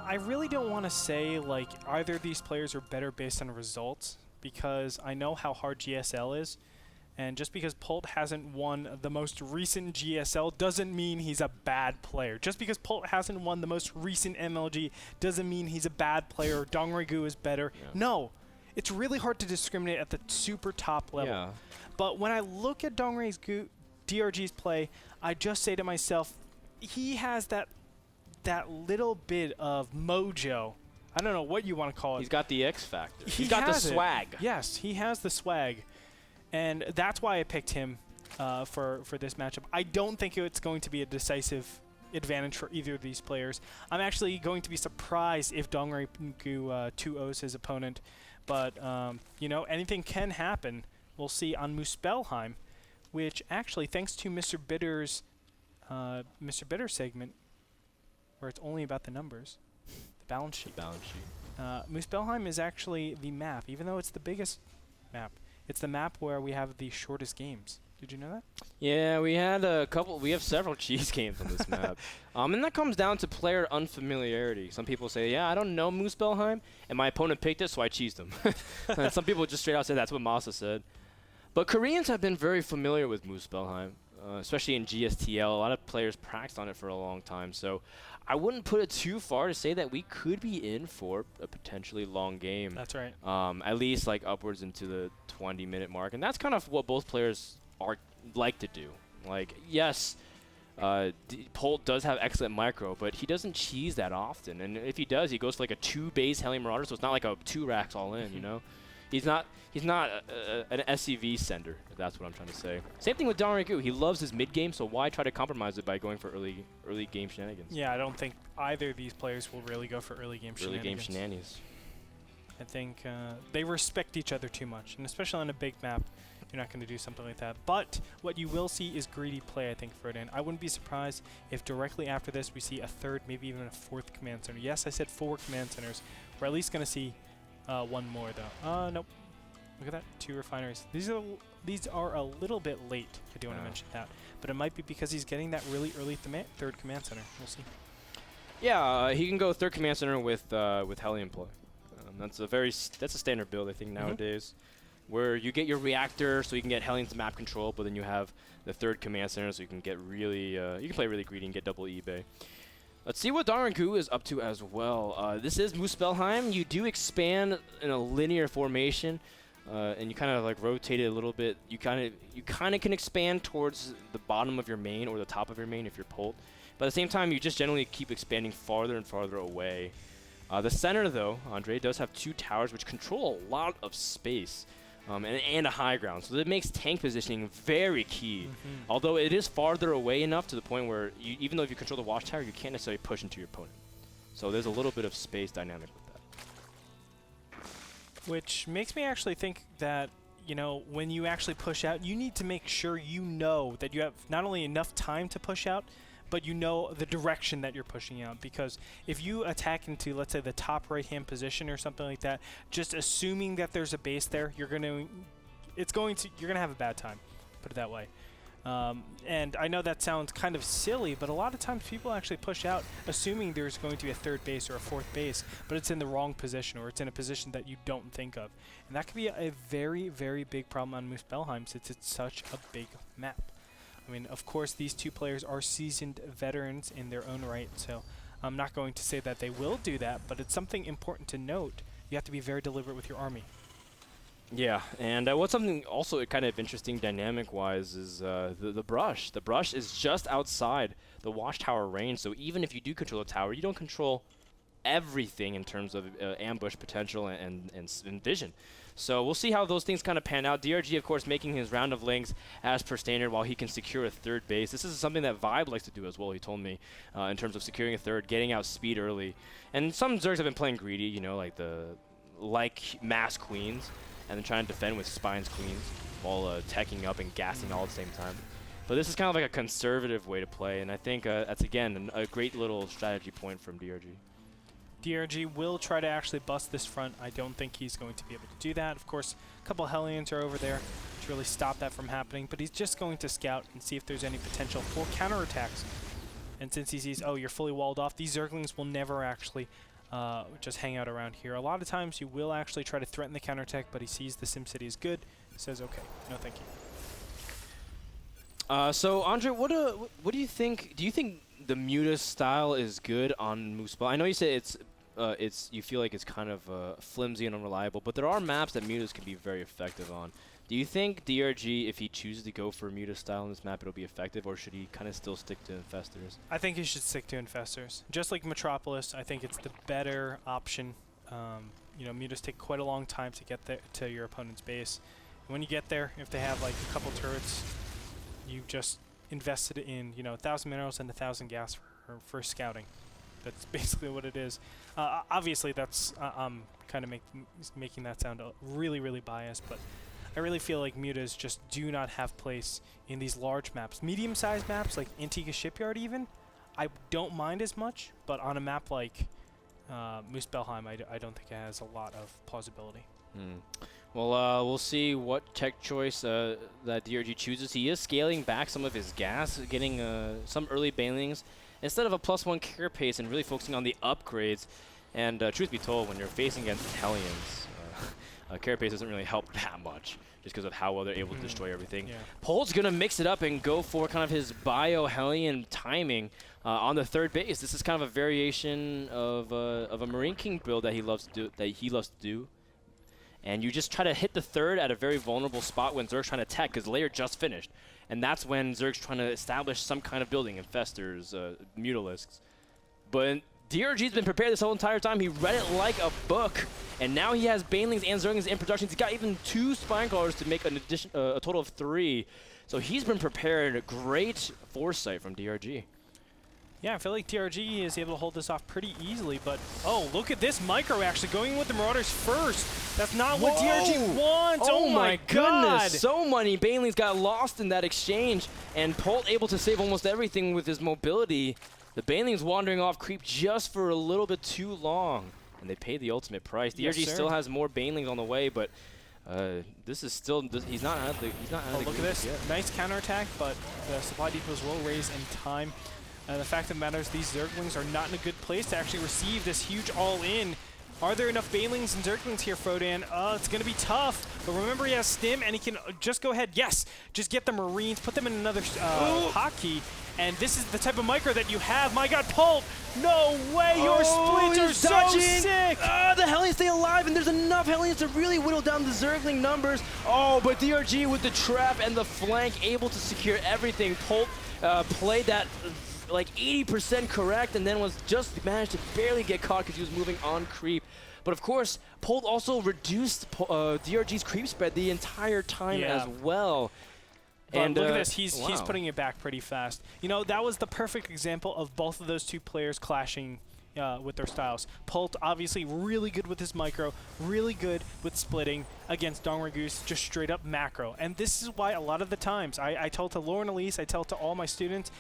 I really don't want to say like either of these players are better based on results, because I know how hard GSL is, and just because Polt hasn't won the most recent GSL doesn't mean he's a bad player. Just because Polt hasn't won the most recent MLG doesn't mean he's a bad player. Dongraegu is better. Yeah. No, it's really hard to discriminate at the super top level. Yeah. But when I look at DRG's play, I just say to myself, he has that little bit of mojo. I don't know what you want to call it. He's got the X factor. He's got the swag. Yes, he has the swag. And that's why I picked him for this matchup. I don't think it's going to be a decisive advantage for either of these players. I'm actually going to be surprised if Dongraegu 2-0s his opponent. But, you know, anything can happen. We'll see on Muspelheim, which actually, thanks to Mr. Bitter's segment, where it's only about the numbers, the balance sheet. Muspelheim is actually the map, even though it's the biggest map. It's the map where we have the shortest games. Did you know that? Yeah, we had a couple. We have several cheese games on this map, and that comes down to player unfamiliarity. Some people say, "Yeah, I don't know Muspelheim, and my opponent picked it, so I cheesed him." And some people just straight out say that's what Masa said. But Koreans have been very familiar with Muspelheim, especially in GSTL. A lot of players practiced on it for a long time, so I wouldn't put it too far to say that we could be in for a potentially long game. That's right. At least like upwards into the 20-minute mark, and that's kind of what both players like to do. Like, yes, Polt does have excellent micro, but he doesn't cheese that often, and if he does, he goes for like a 2-base Hellion Marauder, so it's not like a 2 racks all in, you know? He's not an SCV sender, if that's what I'm trying to say. Same thing with Dongraegu. He loves his mid game, so why try to compromise it by going for early game shenanigans? Yeah, I don't think either of these players will really go for early game shenanigans. I think they respect each other too much, and especially on a big map, you're not going to do something like that. But what you will see is greedy play, I think, Frodan. I wouldn't be surprised if directly after this we see a third, maybe even a fourth command center. Yes, I said 4 command centers. We're at least going to see one more, though. Nope. Look at that, 2 refineries. These are a little bit late. I do want to mention that, but it might be because he's getting that really early third command center. We'll see. Yeah, he can go third command center with Hellion play. That's a standard build, I think, nowadays, where you get your reactor so you can get Hellion's map control, but then you have the third command center so you can get really you can play really greedy and get double eBay. Let's see what Dongraegu is up to as well. This is Muspelheim. You do expand in a linear formation, and you kind of like rotate it a little bit. You kind of can expand towards the bottom of your main or the top of your main if you're Polt. But at the same time, you just generally keep expanding farther and farther away. The center, though, Andre, does have 2 towers which control a lot of space. And a high ground, so that makes tank positioning very key. Although it is farther away enough to the point where even though if you control the watchtower, you can't necessarily push into your opponent. So there's a little bit of space dynamic with that. Which makes me actually think that, you know, when you actually push out, you need to make sure you know that you have not only enough time to push out, but you know the direction that you're pushing out. Because if you attack into, let's say, the top right-hand position or something like that, just assuming that there's a base there, you're gonna have a bad time. Put it that way. And I know that sounds kind of silly, but a lot of times people actually push out assuming there's going to be a third base or a fourth base, but it's in the wrong position or it's in a position that you don't think of. And that could be a very, very big problem on Muspelheim since it's such a big map. I mean, of course, these 2 players are seasoned veterans in their own right, so I'm not going to say that they will do that, but it's something important to note. You have to be very deliberate with your army. Yeah, and what's something also kind of interesting dynamic-wise is the brush. The brush is just outside the watchtower range, so even if you do control the tower, you don't control everything in terms of ambush potential and vision. So we'll see how those things kind of pan out. DRG, of course, making his round of links as per standard while he can secure a third base. This is something that Vibe likes to do as well, he told me, in terms of securing a third, getting out speed early. And some Zergs have been playing greedy, you know, like mass queens, and then trying to defend with spines queens while teching up and gassing all at the same time. But this is kind of like a conservative way to play, and I think that's, again, a great little strategy point from DRG. DRG will try to actually bust this front. I don't think he's going to be able to do that. Of course, a couple Hellions are over there to really stop that from happening, but he's just going to scout and see if there's any potential for counterattacks. And since he sees, oh, you're fully walled off, these Zerglings will never actually just hang out around here. A lot of times you will actually try to threaten the counterattack, but he sees the SimCity is good, says, okay, no thank you. So Andre, what do you think? Do you think the Muta style is good on Muspel? I know you say it's you feel like it's kind of flimsy and unreliable, but there are maps that Mutas can be very effective on. Do you think DRG, if he chooses to go for Muta style on this map, it'll be effective, or should he kind of still stick to Infestors? I think he should stick to Infestors. Just like Metropolis, I think it's the better option. You know, Mutas take quite a long time to get there to your opponent's base. When you get there, if they have like a couple turrets, you've just invested in, you know, 1,000 minerals and 1,000 gas for scouting. That's basically what it is. Obviously, that's I'm kind of making that sound really, really biased, but I really feel like Mutas just do not have place in these large maps. Medium-sized maps, like Antigua Shipyard even, I don't mind as much, but on a map like Muspelheim, I don't think it has a lot of plausibility. Well, we'll see what tech choice that DRG chooses. He is scaling back some of his gas, getting some early banelings instead of a +1 carapace and really focusing on the upgrades. And truth be told, when you're facing against Hellions, carapace doesn't really help that much just because of how well they're able to destroy everything. Yeah. Polt's going to mix it up and go for kind of his bio-Hellion timing on the third base. This is kind of a variation of a Marine King build that he loves to do. And you just try to hit the third at a very vulnerable spot when Zerg's trying to tech, because layer just finished. And that's when Zerg's trying to establish some kind of building, Infestors, Mutalisks. But DRG's been prepared this whole entire time. He read it like a book. And now he has Banelings and Zerglings in production. He's got even 2 Spinecrawlers to make an addition, a total of 3. So he's been prepared. Great foresight from DRG. Yeah, I feel like DRG is able to hold this off pretty easily, but oh, look at this micro actually going with the Marauders first. That's not what DRG wants. Oh my goodness. So many Banelings got lost in that exchange, and Polt able to save almost everything with his mobility. The Banelings wandering off creep just for a little bit too long, and they pay the ultimate price. DRG still has more Banelings on the way, but this is still he's not out of the look at this yet. Nice counterattack, but the supply depots will raise in time. The fact of the matter is these Zerglings are not in a good place to actually receive this huge all-in. Are there enough Banelings and Zerglings here, Frodan? It's going to be tough, but remember he has Stim, and he can just go ahead. Yes, just get the Marines, put them in another hotkey, and this is the type of micro that you have. My God, Polt! No way, your splits are so sick! The Hellions stay alive, and there's enough Hellions to really whittle down the Zergling numbers. Oh, but DRG with the trap and the flank able to secure everything. Polt played that like 80% correct, and then was just managed to barely get caught because he was moving on creep. But of course, Polt also reduced DRG's creep spread the entire time as well. But and look at this, he's putting it back pretty fast. You know, that was the perfect example of both of those two players clashing with their styles. Polt obviously really good with his micro, really good with splitting against Dongraegu, just straight up macro. And this is why a lot of the times, I tell to Lauren Elise, I tell to all my students,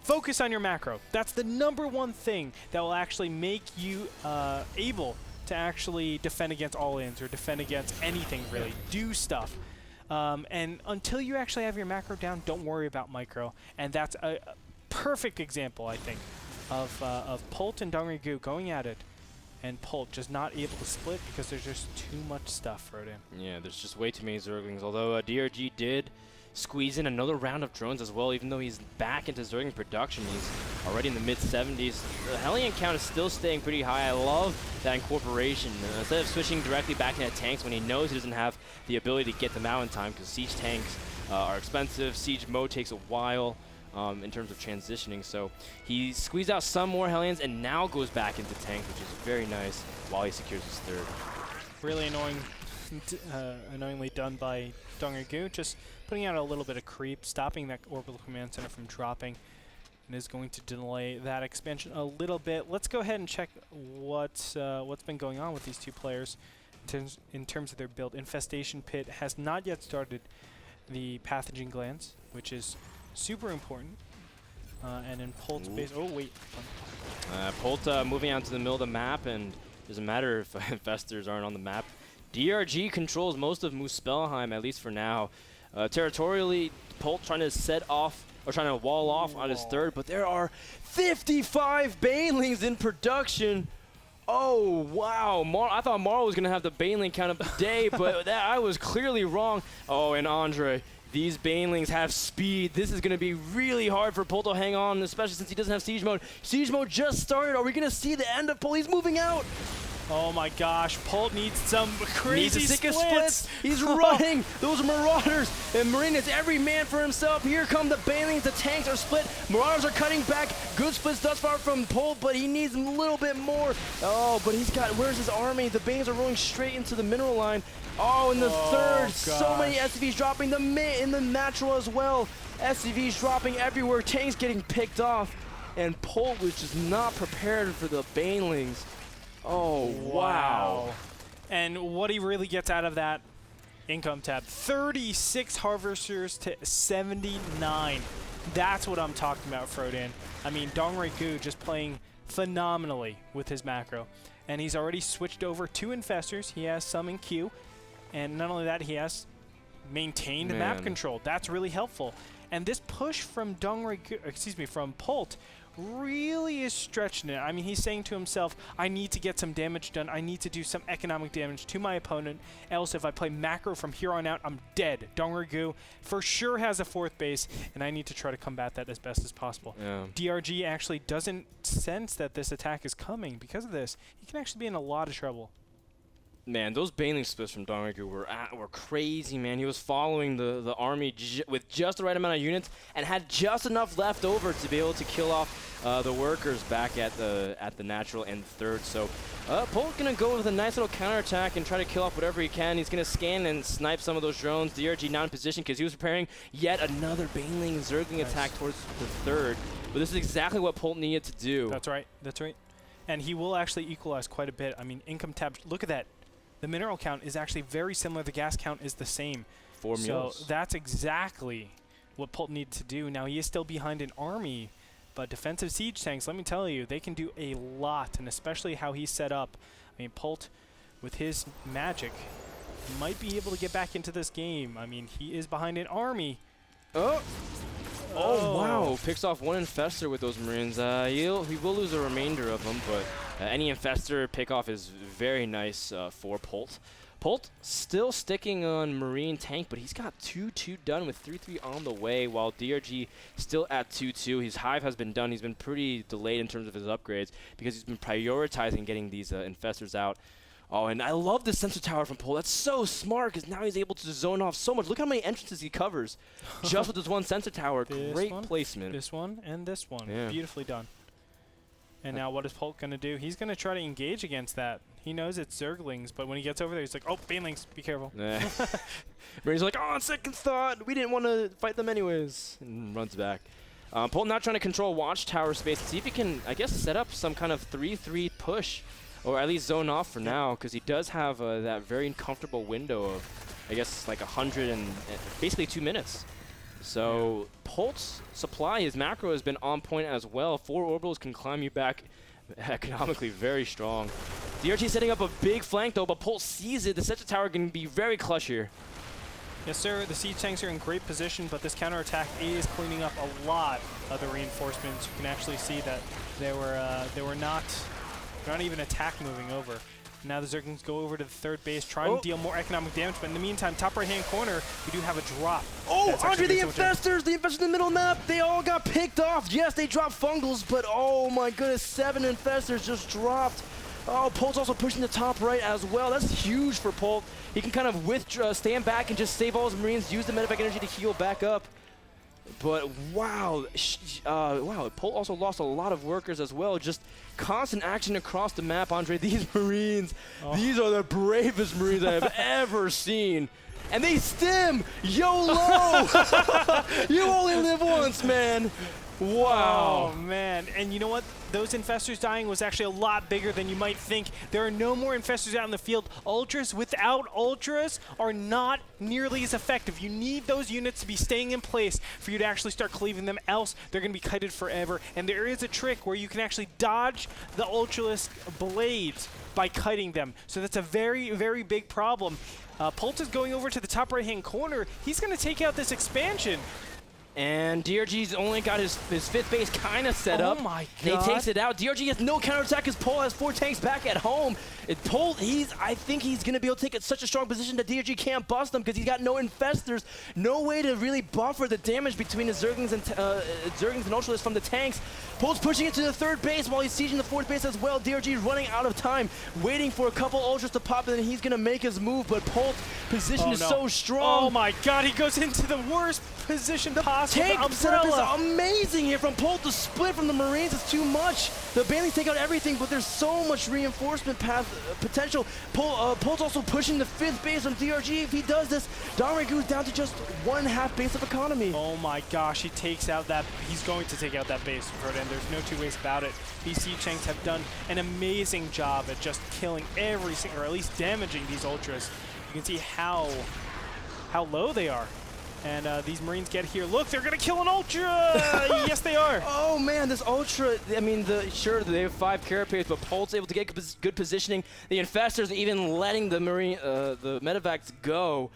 focus on your macro. That's the #1 thing that will actually make you able to actually defend against all-ins or defend against anything really. Do stuff. And until you actually have your macro down, don't worry about micro. And that's a perfect example, I think, of Polt and Dongraegu going at it, and Polt just not able to split because there's just too much stuff, Frodan. Yeah, there's just way too many Zerglings, although DRG did squeeze in another round of drones as well, even though he's back into Zergling production. He's already in the mid-70s. The Hellion count is still staying pretty high. I love that incorporation. Instead of switching directly back into tanks when he knows he doesn't have the ability to get them out in time, because siege tanks are expensive, siege mode takes a while in terms of transitioning. So he squeezed out some more Hellions and now goes back into tanks, which is very nice while he secures his third. Really annoying, annoyingly done by Dongraegu, just putting out a little bit of creep, stopping that orbital command center from dropping, and is going to delay that expansion a little bit. Let's go ahead and check what's been going on with these two players in terms of their build. Infestation Pit has not yet started the pathogen glands, which is super important. And in Polt's base, oh wait. Polt moving out to the middle of the map, and doesn't matter if Infestors aren't on the map. DRG controls most of Muspelheim, at least for now. Territorially, Polt trying to set off, or trying to wall off on his third, but there are 55 Banelings in production. Oh, wow. I thought Marl was going to have the Baneling count of the day, but I was clearly wrong. Oh, and Andre, these Banelings have speed. This is going to be really hard for Polt to hang on, especially since he doesn't have Siege Mode. Siege Mode just started. Are we going to see the end of Polt? He's moving out. Oh my gosh, Polt needs some crazy splits. He's running. Those are Marauders. And Marine, it's every man for himself. Here come the Banelings. The tanks are split. Marauders are cutting back. Good splits thus far from Polt, but he needs a little bit more. Oh, but he's got, where's his army? The Banelings are rolling straight into the mineral line. Oh, in the third, gosh. so many SCVs dropping. In the natural as well. SCVs dropping everywhere. Tanks getting picked off. And Polt was just not prepared for the Banelings. Oh, wow. And what he really gets out of that income tab, 36 Harvesters to 79. That's what I'm talking about, Frodan. I mean, Dongraegu just playing phenomenally with his macro. And he's already switched over 2 Infestors. He has some in queue. And not only that, he has maintained map control. That's really helpful. And this push from from Polt really is stretching it. I mean, he's saying to himself, I need to get some damage done. I need to do some economic damage to my opponent. Else, if I play macro from here on out, I'm dead. Dongraegu for sure has a 4th base, and I need to try to combat that as best as possible. Yeah. DRG actually doesn't sense that this attack is coming. Because of this, he can actually be in a lot of trouble. Man, those Baneling splits from Dongraegu were crazy, man. He was following the army with just the right amount of units and had just enough left over to be able to kill off the workers back at the natural and third. So Polt gonna go with a nice little counterattack and try to kill off whatever he can. He's gonna scan and snipe some of those drones. DRG not in position because he was preparing yet another Baneling Zergling attack towards the third. But this is exactly what Polt needed to do. That's right. That's right. And he will actually equalize quite a bit. I mean, income tab. Look at that. The mineral count is actually very similar. The gas count is the same. 4 mules. So that's exactly what Polt needed to do. Now, he is still behind an army, but defensive siege tanks, let me tell you, they can do a lot, and especially how he's set up. I mean, Polt, with his magic, might be able to get back into this game. I mean, he is behind an army. Oh, wow. Picks off 1 Infestor with those Marines. He will lose the remainder of them, but any Infestor pickoff is very nice for Polt. Polt still sticking on Marine tank, but he's got 2-2 done with 3-3 on the way, while DRG still at 2-2. His Hive has been done. He's been pretty delayed in terms of his upgrades because he's been prioritizing getting these Infestors out. Oh, and I love the sensor tower from Polt. That's so smart because now he's able to zone off so much. Look how many entrances he covers just with this one sensor tower. Great placement. This one and this one. Yeah. Beautifully done. And now what is Polt going to do? He's going to try to engage against that. He knows it's Zerglings, but when he gets over there, he's like, oh, Banelings, be careful. He's like, oh, on second thought, we didn't want to fight them anyways. And runs back. Polt now trying to control watchtower space. See if he can, I guess, set up some kind of 3-3 push. Or at least zone off for now, because he does have that very uncomfortable window of, I guess, like 100 and basically 2 minutes. So Polt's supply, his macro has been on point as well. 4 orbitals can climb you back economically very strong. DRG setting up a big flank though, but Polt sees it. The Sensor Tower can be very clutch here. Yes, sir. The siege tanks are in great position, but this counterattack is cleaning up a lot of the reinforcements. You can actually see that they were not even attack moving over. Now the Zerglings go over to the 3rd base, trying to deal more economic damage, but in the meantime, top right-hand corner, we do have a drop. Oh, Andre, the Infestors in the middle map, they all got picked off. Yes, they dropped Fungals, but oh my goodness, 7 Infestors just dropped. Oh, Polt's also pushing the top right as well. That's huge for Polt. He can kind of stand back and just save all his Marines, use the medevac energy to heal back up. But wow, Polt also lost a lot of workers as well. Just constant action across the map, Andre. These Marines, these are the bravest Marines I have ever seen. And they stim! YOLO! You only live once, man. Wow. Oh, man. And you know what? Those Infestors dying was actually a lot bigger than you might think. There are no more Infestors out in the field. Ultras without Ultras are not nearly as effective. You need those units to be staying in place for you to actually start cleaving them, else they're going to be kited forever. And there is a trick where you can actually dodge the Ultralisk blades by kiting them. So that's a very, very big problem. Polt is going over to the top right-hand corner. He's going to take out this expansion. And DRG's only got his fifth base kind of set up. Oh my And god. he takes it out. DRG has no counterattack because Polt has 4 tanks back at home. Polt, I think he's going to be able to take it such a strong position that DRG can't bust him because he's got no infestors. No way to really buffer the damage between the Zerglings and Ultralists from the tanks. Polt's pushing it to the 3rd base while he's sieging the 4th base as well. DRG running out of time, waiting for a couple Ultras to pop, and then he's going to make his move. But Polt's position is so strong. Oh my god, he goes into the worst position possible. Tank setup is amazing here from Polt. The split from the Marines is too much. The Bailey's take out everything, but there's so much reinforcement path potential. Polt's also pushing the 5th base from DRG. If he does this, Dongraegu is down to just 1/2 base of economy. Oh my gosh, he takes out that. He's going to take out that base, Frodan. There's no 2 ways about it. These Siege Tanks have done an amazing job at just killing every single, or at least damaging these Ultras. You can see how low they are. And these Marines get here. Look, they're going to kill an Ultra! Yes, they are. Oh, man, this Ultra, I mean, sure, they have 5 carapace, but Polt's able to get good positioning. The Infestors even letting the the medevacs go.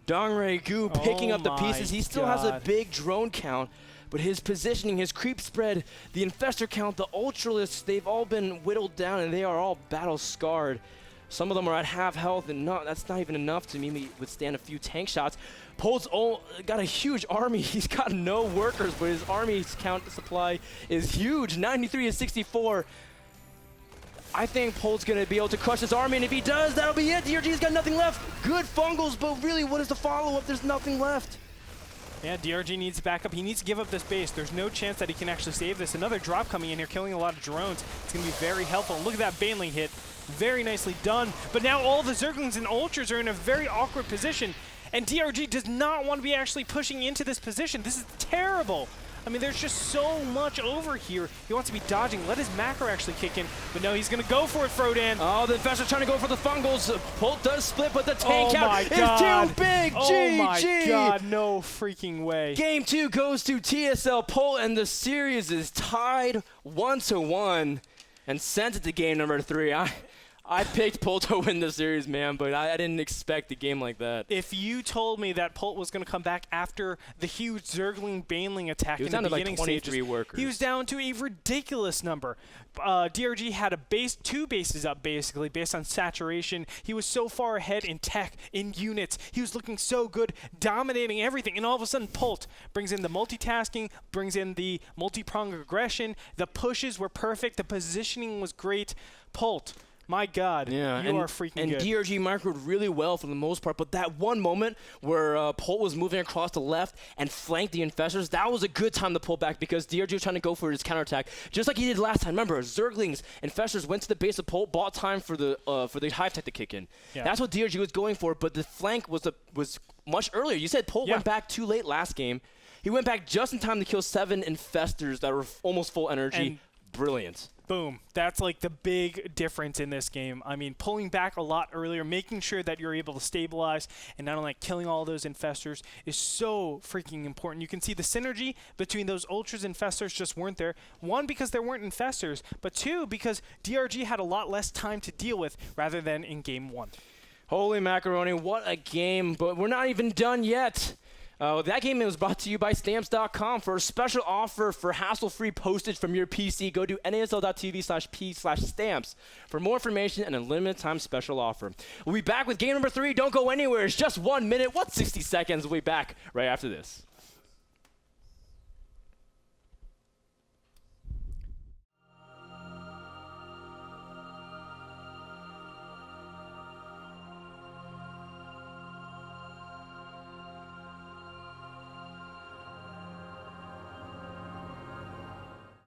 Dongraegu picking up the pieces. He still has a big drone count, but his positioning, his creep spread, the Infestor count, the Ultralists, they've all been whittled down, and they are all battle-scarred. Some of them are at half health, and that's not even enough to maybe withstand a few tank shots. Polt's got a huge army. He's got no workers, but his army's count supply is huge, 93 to 64. I think Polt's going to be able to crush his army, and if he does, that'll be it. DRG's got nothing left. Good fungals, but really, what is the follow-up? There's nothing left. Yeah, DRG needs backup. He needs to give up this base. There's no chance that he can actually save this. Another drop coming in here, killing a lot of drones. It's going to be very helpful. And look at that Baneling hit. Very nicely done. But now all the Zerglings and Ultras are in a very awkward position. And DRG does not want to be actually pushing into this position. This is terrible. I mean, there's just so much over here. He wants to be dodging. Let his macro actually kick in. But no, he's going to go for it, Frodan. Oh, the Infestor's trying to go for the fungals. Polt does split, but the tank count is God. too big. Oh GG. my god, no freaking way. Game 2 goes to TSL Polt, and the series is tied 1-1 and sent it to game number 3. I picked Polt to win the series, man, but I didn't expect a game like that. If you told me that Polt was going to come back after the huge Zergling Baneling attack in the beginning stages, workers. he was down to a ridiculous number. DRG had 2 bases up, basically, based on saturation. He was so far ahead in tech, in units. He was looking so good, dominating everything. And all of a sudden, Polt brings in the multitasking, brings in the multi-pronged aggression. The pushes were perfect. The positioning was great. Polt, my God, you are freaking good. And DRG microed really well for the most part, but that one moment where Polt was moving across the left and flanked the Infestors, that was a good time to pull back because DRG was trying to go for his counterattack, just like he did last time. Remember, Zerglings, Infestors went to the base of Polt, bought time for the Hive Tech to kick in. Yeah. That's what DRG was going for, but the flank was much earlier. You said Polt went back too late last game. He went back just in time to kill 7 Infestors that were almost full energy. Brilliant. Boom. That's like the big difference in this game. I mean, pulling back a lot earlier, making sure that you're able to stabilize, and not only killing all those Infestors is so freaking important. You can see the synergy between those Ultras and Infestors just weren't there. 1, because there weren't Infestors, but 2, because DRG had a lot less time to deal with rather than in Game 1. Holy macaroni, what a game, but we're not even done yet. That game was brought to you by Stamps.com. For a special offer for hassle-free postage from your PC, go to nasl.tv/p/stamps for more information and a limited time special offer. We'll be back with game number 3. Don't go anywhere. It's just 1 minute. What's 60 seconds? We'll be back right after this.